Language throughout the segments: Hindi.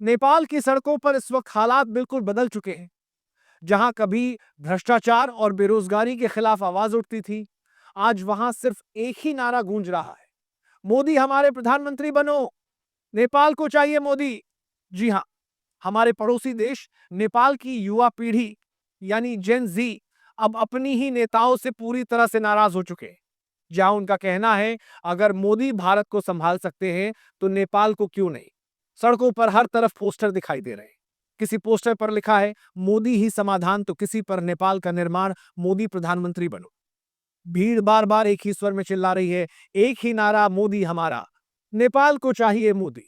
नेपाल की सड़कों पर इस वक्त हालात बिल्कुल बदल चुके हैं। जहां कभी भ्रष्टाचार और बेरोजगारी के खिलाफ आवाज उठती थी, आज वहां सिर्फ एक ही नारा गूंज रहा है, मोदी हमारे प्रधानमंत्री बनो, नेपाल को चाहिए मोदी। जी हां, हमारे पड़ोसी देश नेपाल की युवा पीढ़ी यानी जेन जी अब अपनी ही नेताओं से पूरी तरह से नाराज हो चुके हैं। जहां उनका कहना है, अगर मोदी भारत को संभाल सकते हैं तो नेपाल को क्यों नहीं। सड़कों पर हर तरफ पोस्टर दिखाई दे रहे हैं। किसी पोस्टर पर लिखा है, मोदी ही समाधान, तो किसी पर नेपाल का निर्माण, मोदी प्रधानमंत्री बनो। भीड़ बार बार एक ही स्वर में चिल्ला रही है, एक ही नारा, मोदी हमारा, नेपाल को चाहिए मोदी।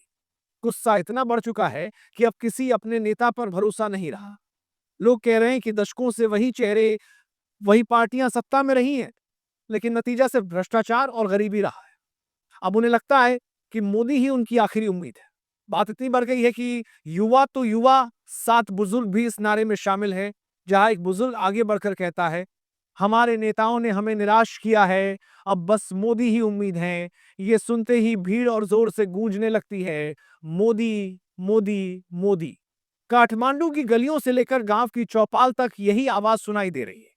गुस्सा इतना बढ़ चुका है कि अब किसी अपने नेता पर भरोसा नहीं रहा। लोग कह रहे हैं कि दशकों से वही चेहरे, वही पार्टियां सत्ता में रही हैं, लेकिन नतीजा सिर्फ भ्रष्टाचार और गरीबी रहा है। अब उन्हें लगता है कि मोदी ही उनकी आखिरी उम्मीद है। बात इतनी बढ़ गई है कि युवा तो युवा, 7 बुजुर्ग भी इस नारे में शामिल हैं। जहां एक बुजुर्ग आगे बढ़कर कहता है, हमारे नेताओं ने हमें निराश किया है, अब बस मोदी ही उम्मीद है। ये सुनते ही भीड़ और जोर से गूंजने लगती है, मोदी, मोदी, मोदी। काठमांडू की गलियों से लेकर गांव की चौपाल तक यही आवाज सुनाई दे रही है।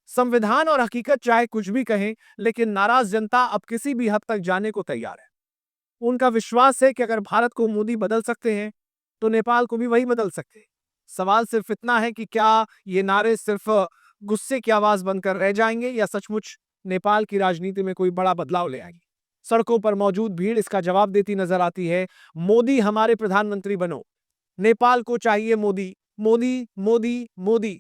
संविधान और हकीकत चाहे कुछ भी कहें, लेकिन नाराज जनता अब किसी भी हद तक जाने को तैयार है। उनका विश्वास है कि अगर भारत को मोदी बदल सकते हैं, तो नेपाल को भी वही बदल सकते हैं। सवाल सिर्फ इतना है कि क्या ये नारे सिर्फ गुस्से की आवाज बनकर रह जाएंगे या सचमुच नेपाल की राजनीति में कोई बड़ा बदलाव ले आएंगे। सड़कों पर मौजूद भीड़ इसका जवाब देती नजर आती है, मोदी हमारे प्रधानमंत्री बनो, नेपाल को चाहिए मोदी, मोदी, मोदी, मोदी।